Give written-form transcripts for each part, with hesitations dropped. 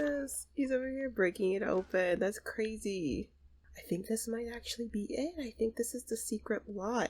this. He's over here breaking it open. That's crazy. I think this might actually be it. I think this is the secret lot.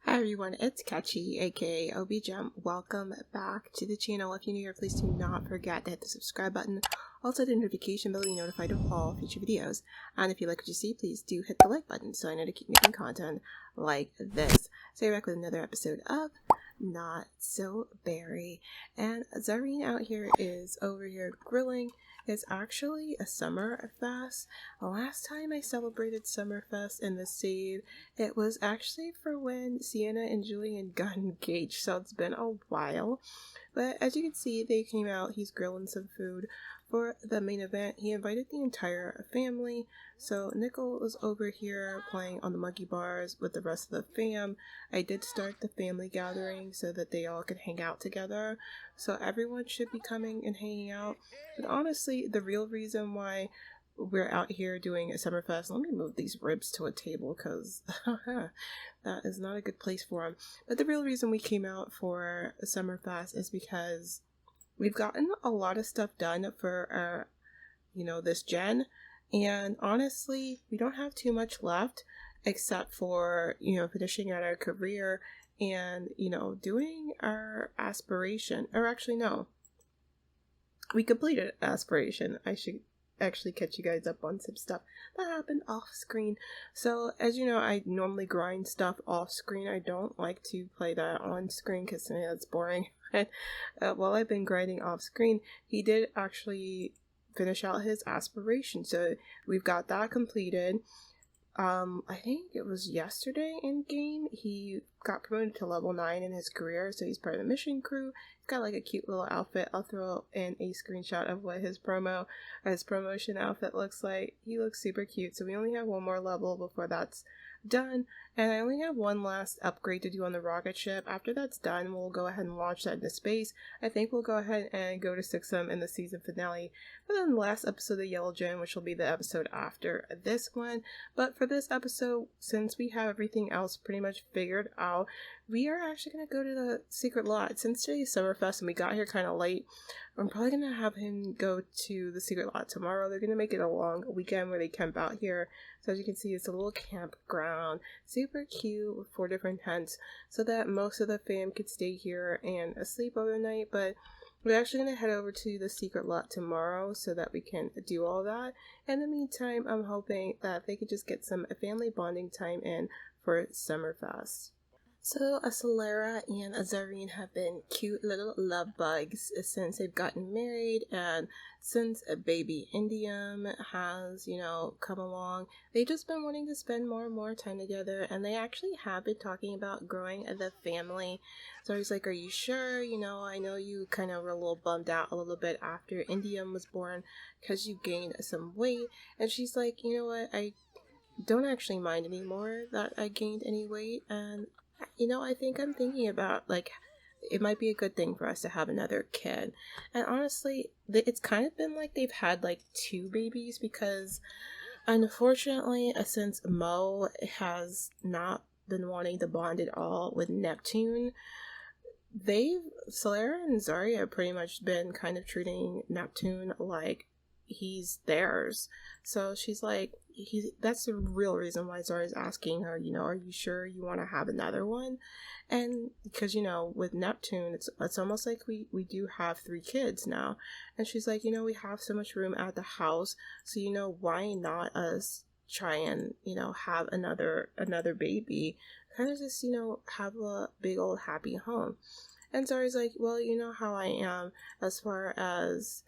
Hi everyone, it's Catchy, aka OBiGem. Welcome back to the channel. If you're new here, please do not forget to hit the subscribe button. Also the notification bell to be notified of all future videos. And if you like what you see, please do hit the like button so I know to keep making content like this. So you're back with another episode of Not So Berry. And Zari out here is over here grilling. It's actually a summer fest. The last time I celebrated Summerfest in the save, it was actually for when Sienna and Julian got engaged, so it's been a while. But as you can see, they came out, he's grilling some food for the main event. He invited the entire family, so Nickel was over here playing on the monkey bars with the rest of the fam. I did start the family gathering so that they all could hang out together, so everyone should be coming and hanging out. But honestly, the real reason why we're out here doing a Summerfest, let me move these ribs to a table because that is not a good place for them. But the real reason we came out for a Summerfest is because we've gotten a lot of stuff done for this gen, and honestly, we don't have too much left except for, finishing out our career and, doing our aspiration. Or actually, no. We completed aspiration. I should actually catch you guys up on some stuff that happened off screen. So as you know, I normally grind stuff off screen. I don't like to play that on screen because to me that's boring. And while I've been grinding off screen, he did actually finish out his aspiration, so we've got that completed. I think it was yesterday in game he got promoted to level 9 in his career, so he's part of the mission crew. He's got like a cute little outfit. I'll throw in a screenshot of what his promotion outfit looks like. He looks super cute. So we only have one more level before that's done, and I only have one last upgrade to do on the rocket ship. After that's done, we'll go ahead and launch that into space. I think we'll go ahead and go to Sixum in the season finale, but then the last episode of Yellow Gem, which will be the episode after this one. But for this episode, since we have everything else pretty much figured out, we are actually going to go to the secret lot. Since today's Summerfest and we got here kind of late, I'm probably going to have him go to the secret lot tomorrow. They're going to make it a long weekend where they camp out here. So as you can see, it's a little campground. Super cute with 4 different tents so that most of the fam could stay here and sleep overnight. But we're actually going to head over to the secret lot tomorrow so that we can do all that. In the meantime, I'm hoping that they could just get some family bonding time in for Summerfest. So Acelera and Zari have been cute little love bugs since they've gotten married, and since Baby Indium has, come along, they've just been wanting to spend more and more time together, and they actually have been talking about growing the family. Zari's like, are you sure? I know you kind of were a little bummed out a little bit after Indium was born because you gained some weight, and she's like, you know what, I don't actually mind anymore that I gained any weight, and I think I'm thinking about, it might be a good thing for us to have another kid. And honestly, it's kind of been like they've had, 2 babies because, unfortunately, since Mo has not been wanting to bond at all with Neptune, Solera and Zari have pretty much been kind of treating Neptune like he's theirs. So she's like, that's the real reason why Zari's asking her, are you sure you want to have another one? And because, with Neptune, it's almost like we do have 3 kids now. And she's like, we have so much room at the house, so why not us try and have another baby, kind of just have a big old happy home. And Zari's like, well, you know how I am as far as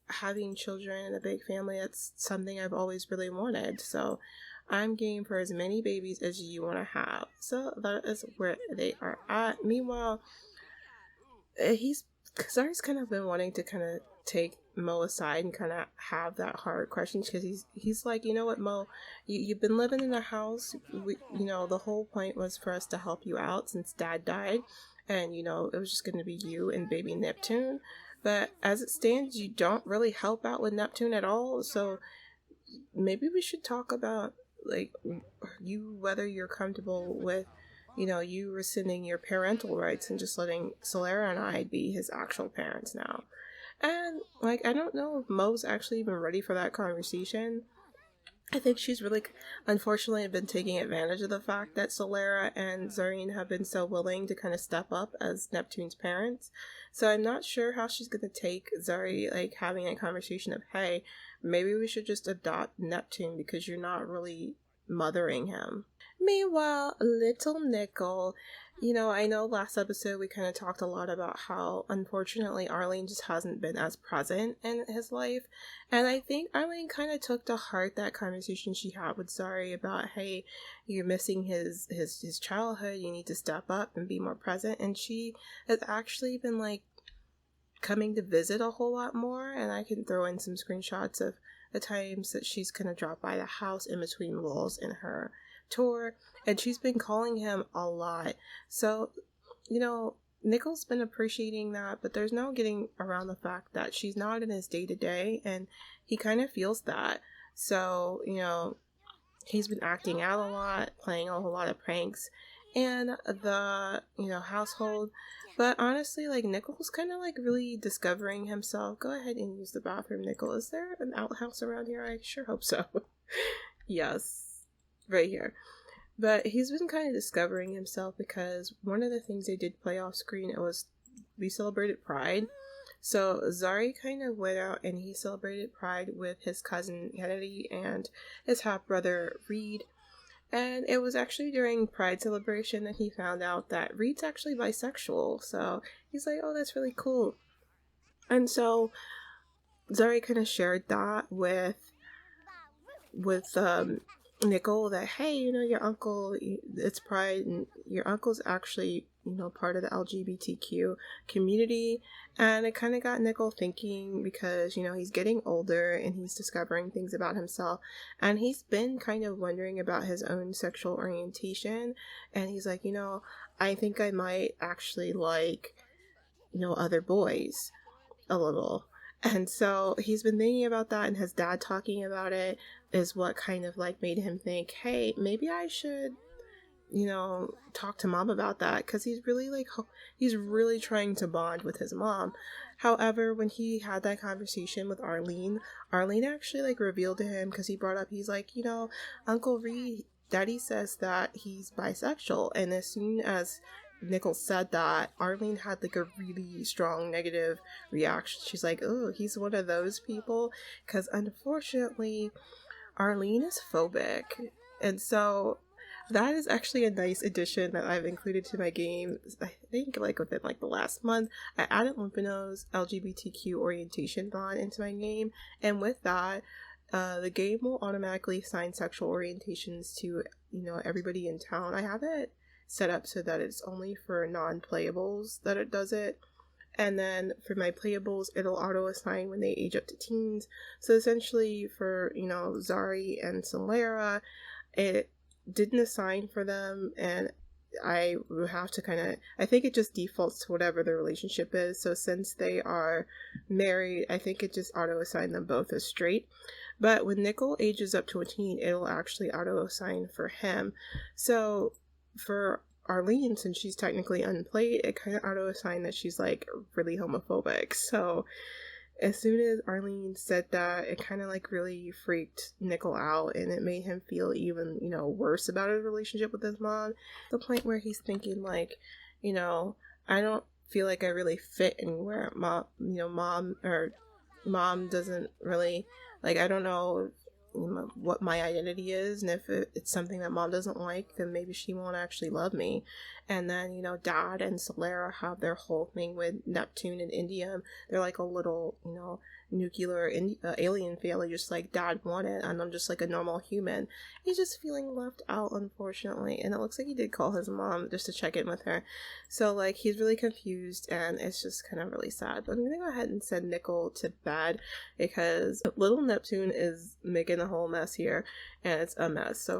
having children in a big family. That's something I've always really wanted, so I'm game for as many babies as you want to have. So that is where they are at. Meanwhile, Zari's kind of been wanting to kind of take Mo aside and kind of have that hard question, because he's like, you know what, Mo, you've been living in the house. The whole point was for us to help you out since Dad died, and it was just going to be you and baby Neptune. But as it stands, you don't really help out with Neptune at all. So maybe we should talk about, whether you're comfortable with you rescinding your parental rights and just letting Solera and I be his actual parents now. And, like, I don't know if Mo's actually even ready for that conversation. I think she's really, unfortunately, been taking advantage of the fact that Solera and Zari have been so willing to kind of step up as Neptune's parents. So I'm not sure how she's going to take Zari, like, having a conversation of, hey, maybe we should just adopt Neptune because you're not really mothering him. Meanwhile, little Nickel, I know last episode we kind of talked a lot about how, unfortunately, Arlene just hasn't been as present in his life. And I think Arlene kind of took to heart that conversation she had with Zari about, hey, you're missing his childhood, you need to step up and be more present. And she has actually been, like, coming to visit a whole lot more. And I can throw in some screenshots of the times that she's kind of dropped by the house in between roles in her tour, and she's been calling him a lot. So, Nickel's been appreciating that, but there's no getting around the fact that she's not in his day-to-day, and he kind of feels that. So, he's been acting out a lot, playing a whole lot of pranks in the, household. But honestly, like, Nickel's kind of, like, really discovering himself. Go ahead and use the bathroom, Nickel. Is there an outhouse around here? I sure hope so. Yes. Right here. But he's been kind of discovering himself because one of the things they did play off screen, we celebrated Pride. So Zari kind of went out and he celebrated Pride with his cousin Kennedy and his half brother Reed. And it was actually during Pride celebration that he found out that Reed's actually bisexual. So he's like, oh, that's really cool. And so Zari kind of shared that with Nickel, that, hey, your uncle, it's Pride, and your uncle's actually, part of the LGBTQ community. And it kind of got Nickel thinking because, he's getting older and he's discovering things about himself. And he's been kind of wondering about his own sexual orientation. And he's like, I think I might actually like, other boys a little. And so he's been thinking about that, and his dad talking about it is what kind of, like, made him think, hey, maybe I should, talk to mom about that, because he's really trying to bond with his mom. However, when he had that conversation with Arlene actually, like, revealed to him, because he's like, Uncle Reed, Daddy says that he's bisexual. And as soon as Nickel said that, Arlene had, like, a really strong negative reaction. She's like, oh, he's one of those people, because unfortunately Arlene is phobic. And so that is actually a nice addition that I've included to my game. I think, like, within, like, the last month, I added Lumpino's LGBTQ orientation bond into my game, and with that, the game will automatically assign sexual orientations to, everybody in town. I have it set up so that it's only for non-playables that it does it. And then for my playables, it'll auto-assign when they age up to teens. So essentially for, Zari and Solera, it didn't assign for them, and I will have to I think it just defaults to whatever the relationship is. So since they are married, I think it just auto-assign them both as straight. But when Nickel ages up to a teen, it'll actually auto-assign for him. So for Arlene, since she's technically unplayed, it kind of auto-assigned that she's, like, really homophobic. So as soon as Arlene said that, it kind of, like, really freaked Nickel out, and it made him feel even, worse about his relationship with his mom. The point where he's thinking, like, I don't feel like I really fit anywhere. Mom doesn't really, like, I don't know what my identity is, and if it's something that mom doesn't like, then maybe she won't actually love me. And then, Dad and Solera have their whole thing with Neptune and Indium. They're like a little, nuclear alien family, just like Dad wanted, and I'm just like a normal human. He's just feeling left out, unfortunately, and it looks like he did call his mom just to check in with her. So, like, he's really confused, and it's just kind of really sad. But I'm gonna go ahead and send Nickel to bed, because little Neptune is making a whole mess here, and it's a mess. So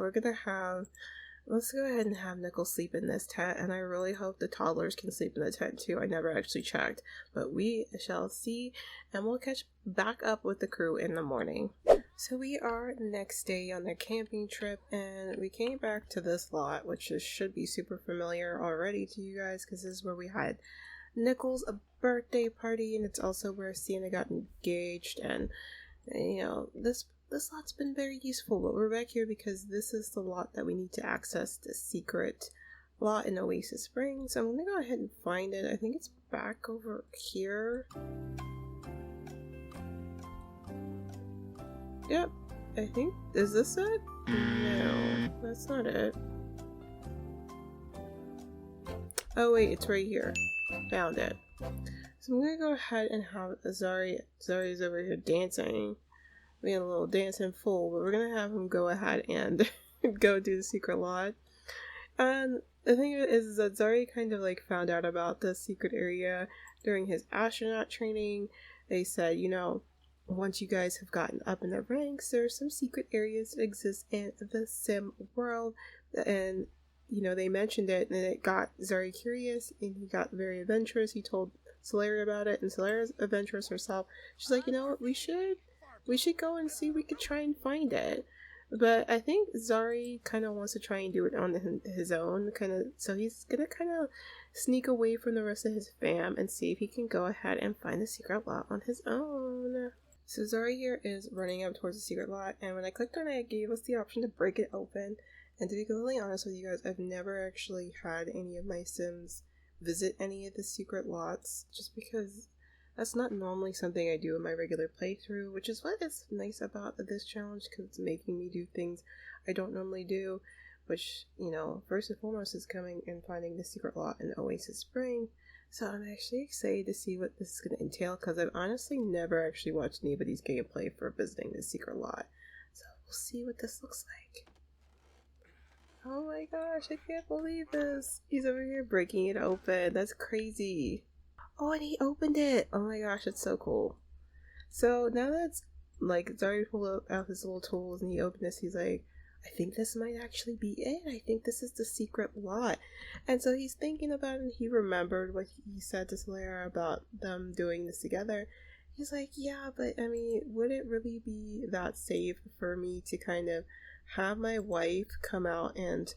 let's go ahead and have Nickel sleep in this tent, and I really hope the toddlers can sleep in the tent too. I never actually checked, but we shall see, and we'll catch back up with the crew in the morning. So we are the next day on their camping trip, and we came back to this lot, which should be super familiar already to you guys, because this is where we had Nichols' a birthday party, and it's also where Sienna got engaged, and you know, this lot's been very useful, but we're back here because this is the lot that we need to access the secret lot in Oasis Springs. So I'm gonna go ahead and find it. I think it's back over here. Yep, I think, is this it? No, that's not it. Oh wait, it's right here. Found it. So I'm gonna go ahead and have Zari's over here dancing. We had a little dancing fool, but we're gonna have him go ahead and go do the secret lot. And the thing is that Zari kind of like found out about the secret area during his astronaut training. They said, you know, once you guys have gotten up in the ranks, there are some secret areas that exist in the sim world, and you know, they mentioned it, and it got Zari curious, and he got very adventurous. He told Solaria about it, and Solaria's adventurous herself. She's like, you know what, we should go and see if we could try and find it. But I think Zari kind of wants to try and do it on his own, so he's gonna kind of sneak away from the rest of his fam and see if he can go ahead and find the secret lot on his own. So Zari here is running up towards the secret lot, and when I clicked on it, it gave us the option to break it open. And to be completely honest with you guys, I've never actually had any of my sims visit any of the secret lots, just because that's not normally something I do in my regular playthrough, which is what is nice about this challenge, because it's making me do things I don't normally do, which, you know, first and foremost is coming and finding the secret lot in Oasis Spring. So I'm actually excited to see what this is going to entail, because I've honestly never actually watched anybody's gameplay for visiting the secret lot. So we'll see what this looks like. Oh my gosh, I can't believe this. He's over here breaking it open. That's crazy. Oh, and he opened it. Oh my gosh, it's so cool. So now that's like Zari pulled out his little tools and he opened this, he's like, I think this might actually be it. I think this is the secret lot. And so he's thinking about it, and he remembered what he said to Solaria about them doing this together. He's like, yeah, but I mean, would it really be that safe for me to kind of have my wife come out and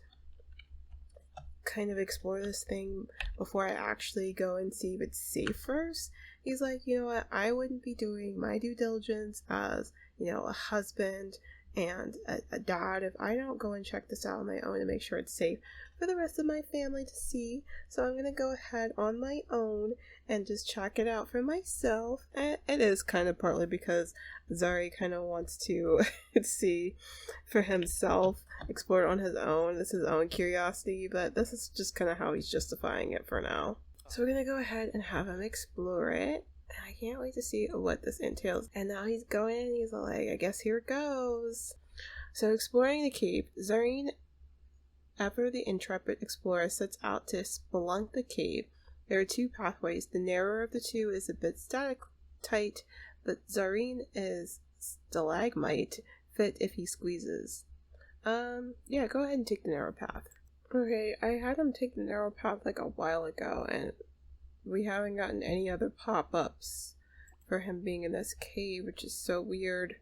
kind of explore this thing before I actually go and see if it's safe first? He's like, you know what, I wouldn't be doing my due diligence as, you know, a husband and a dad if I don't go and check this out on my own and make sure it's safe for the rest of my family to see. So I'm gonna go ahead on my own and just check it out for myself. And it is kind of partly because Zari kind of wants to see for himself, explore it on his own. This is his own curiosity, but this is just kind of how he's justifying it for now. So we're gonna go ahead and have him explore it. I can't wait to see what this entails. And now he's going and he's like, I guess here it goes. So exploring the cave, Zari, after the intrepid explorer sets out to spelunk the cave, there are two pathways. The narrower of the two is a bit stalactite, but Zari is stalagmite, fit if he squeezes. Yeah, go ahead and take the narrow path. Okay, I had him take the narrow path like a while ago, and we haven't gotten any other pop-ups for him being in this cave, which is so weird.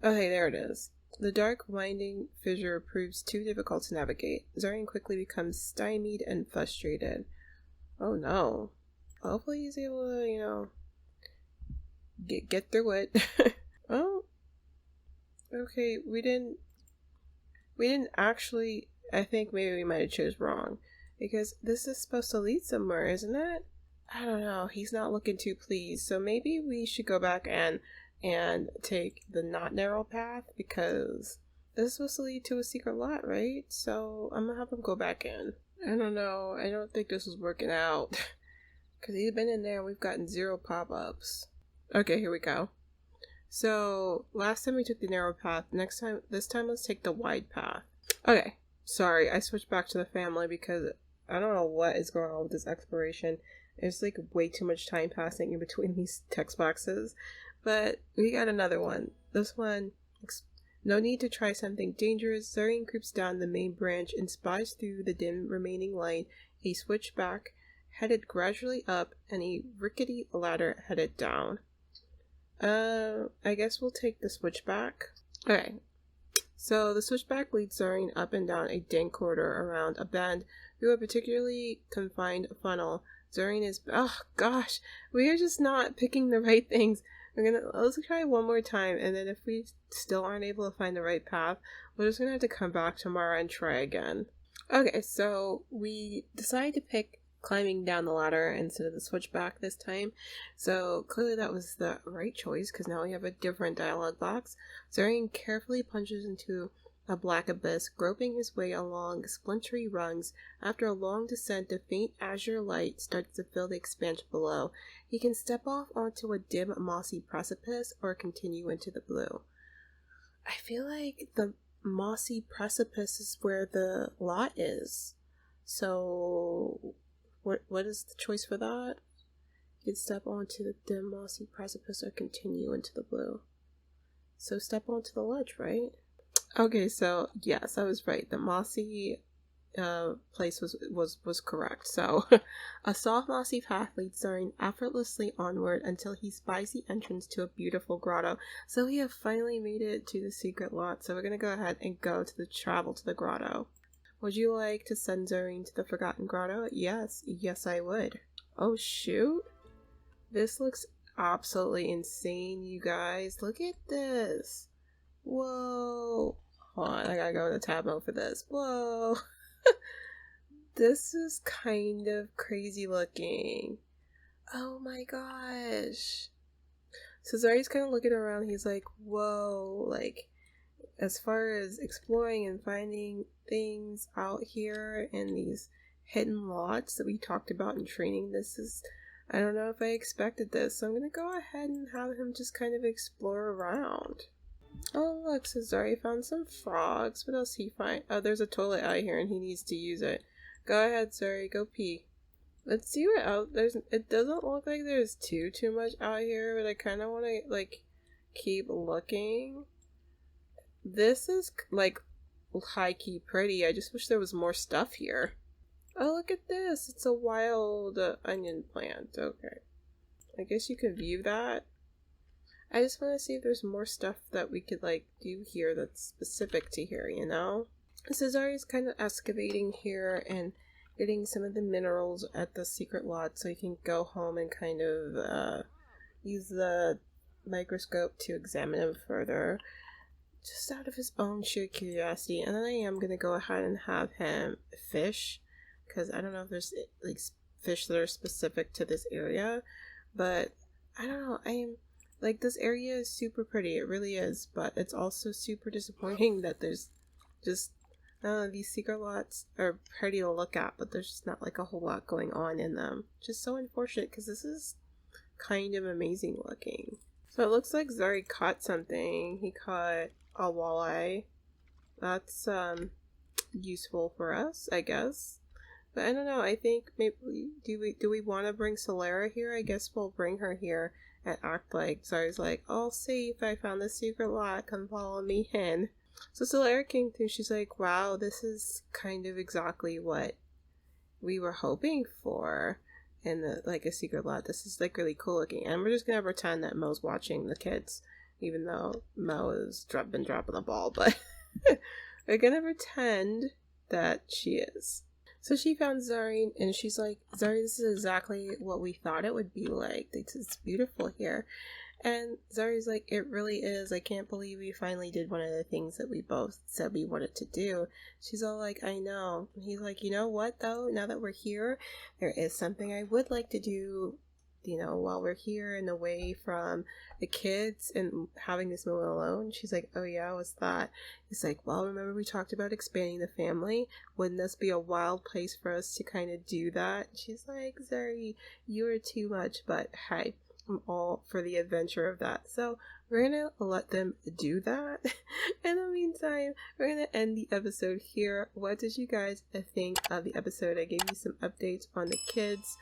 Okay, there it is. The dark, winding fissure proves too difficult to navigate. Zari quickly becomes stymied and frustrated. Oh no. Hopefully he's able to, you know, get through it. Oh. Okay, we didn't actually, I think maybe we might have chose wrong. Because this is supposed to lead somewhere, isn't it? I don't know, he's not looking too pleased, so maybe we should go back and take the not narrow path, because this is supposed to lead to a secret lot, right? So I'm gonna have him go back in. I don't know, I don't think this is working out, because he's been in there and we've gotten 0 pop-ups. Okay, here we go. So last time we took the narrow path, this time let's take the wide path. Okay, sorry, I switched back to the family because I don't know what is going on with this exploration. There's like way too much time passing in between these text boxes. But we got another one. This one, no need to try something dangerous. Zari creeps down the main branch and spies through the dim remaining light a switchback headed gradually up and a rickety ladder headed down. I guess we'll take the switchback. Okay. So the switchback leads Zari up and down a dank corridor around a bend through a particularly confined funnel. Zari is, oh gosh, we are just not picking the right things. Let's try one more time, and then if we still aren't able to find the right path, we're just gonna have to come back tomorrow and try again. Okay, so we decided to pick climbing down the ladder instead of the switchback this time. So clearly that was the right choice, because now we have a different dialogue box. Zarian carefully plunges into a black abyss, groping his way along splintery rungs. After a long descent, a faint azure light starts to fill the expanse below. He can step off onto a dim, mossy precipice or continue into the blue. I feel like the mossy precipice is where the lot is. So what is the choice for that? You can step onto the dim, mossy precipice or continue into the blue. So step onto the ledge, right? Okay, so yes, I was right. The mossy place was correct. So a soft mossy path leads Zari effortlessly onward until he spies the entrance to a beautiful grotto. So we have finally made it to the secret lot. So we're gonna go ahead and travel to the grotto. Would you like to send Zari to the Forgotten Grotto? Yes, I would. Oh shoot. This looks absolutely insane, you guys. Look at this. Whoa. Hold on, I gotta go into tab mode for this. Whoa. This is kind of crazy looking. Oh my gosh. So Zari's kind of looking around. He's like, whoa. Like, as far as exploring and finding things out here in these hidden lots that we talked about in training, I don't know if I expected this. So I'm gonna go ahead and have him just kind of explore around. Oh look, so Zari found some frogs. What else he find? Oh, there's a toilet out here and he needs to use it. Go ahead, Zari, go pee. Let's see what else there's. It doesn't look like there's too much out here, but I kind of want to like keep looking. This is like high-key pretty. I just wish there was more stuff here. Oh, look at this. It's a wild onion plant. Okay. I guess you can view that. I just want to see if there's more stuff that we could, like, do here that's specific to here, you know? So Zari's kind of excavating here and getting some of the minerals at the secret lot so he can go home and kind of use the microscope to examine them further. Just out of his own sheer curiosity. And then I am going to go ahead and have him fish, because I don't know if there's, like, fish that are specific to this area, but I don't know, like, this area is super pretty, it really is, but it's also super disappointing that there's just, these secret lots are pretty to look at, but there's just not, like, a whole lot going on in them. Just so unfortunate, because this is kind of amazing looking. So it looks like Zari caught something. He caught a walleye. That's, useful for us, I guess. But I don't know, I think maybe, do we want to bring Solera here? I guess we'll bring her here and act like Zari's like, all safe, I found the secret lot, come follow me in. So Solera came through, she's like, wow, this is kind of exactly what we were hoping for in a secret lot. This is like really cool looking. And we're just gonna pretend that Mo's watching the kids, even though Mo has been dropping the ball, but we're gonna pretend that she is. So she found Zari, and she's like, Zari, this is exactly what we thought it would be like. It's beautiful here. And Zari's like, it really is. I can't believe we finally did one of the things that we both said we wanted to do. She's all like, I know. And he's like, you know what, though? Now that we're here, there is something I would like to do, you know, while we're here and away from the kids and having this moment alone. She's like, oh yeah, what's that? He's like, well, remember we talked about expanding the family? Wouldn't this be a wild place for us to kind of do that? She's like, Zari, you are too much, but hey, I'm all for the adventure of that. So we're gonna let them do that. In the meantime, we're gonna end the episode here. What did you guys think of the episode? I gave you some updates on the kids,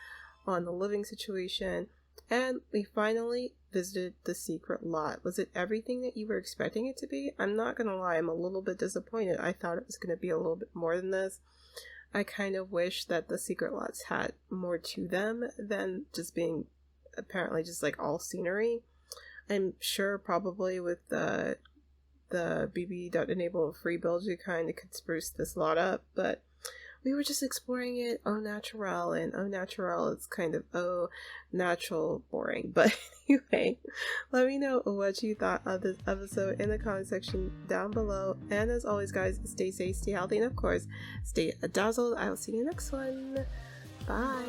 on the living situation, and we finally visited the secret lot. Was it everything that you were expecting it to be? I'm not gonna lie, I'm a little bit disappointed. I thought it was gonna be a little bit more than this. I kind of wish that the secret lots had more to them than just being apparently just like all scenery. I'm sure probably with the the BB.enable free build you kind of could spruce this lot up, but we were just exploring it au naturel, and au naturel is kind of natural boring. But anyway, let me know what you thought of this episode in the comment section down below. And as always, guys, stay safe, stay healthy, and of course, stay dazzled. I will see you in the next one. Bye.